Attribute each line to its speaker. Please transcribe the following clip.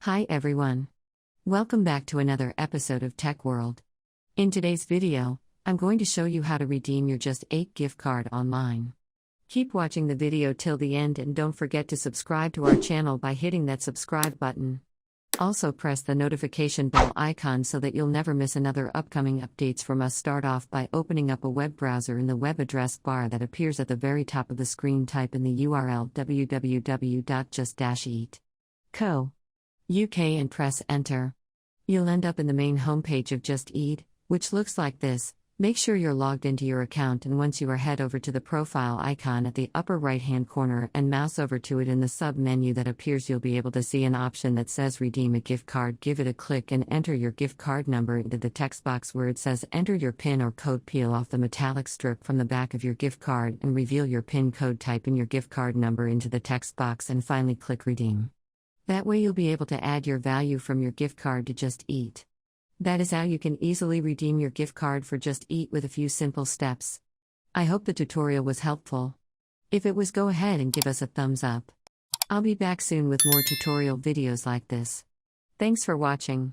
Speaker 1: Hi everyone. Welcome back to another episode of Tech World. In today's video, I'm going to show you how to redeem your JustEat gift card online. Keep watching the video till the end and don't forget to subscribe to our channel by hitting that subscribe button. Also press the notification bell icon so that you'll never miss another upcoming updates from us. Start off by opening up a web browser. In the web address bar that appears at the very top of the screen, type in the URL www.just-eat.co. UK and press enter. You'll end up in the main homepage of JustEat, which looks like this. Make sure you're logged into your account, and once you are, head over to the profile icon at the upper right hand corner and mouse over to it. In the sub menu that appears, you'll be able to see an option that says redeem a gift card. Give it a click and enter your gift card number into the text box where it says enter your PIN or code. Peel off the metallic strip from the back of your gift card and reveal your PIN code. Type in your gift card number into the text box and finally click redeem. That way you'll be able to add your value from your gift card to JustEat. That is how you can easily redeem your gift card for JustEat with a few simple steps. I hope the tutorial was helpful. If it was, go ahead and give us a thumbs up. I'll be back soon with more tutorial videos like this. Thanks for watching.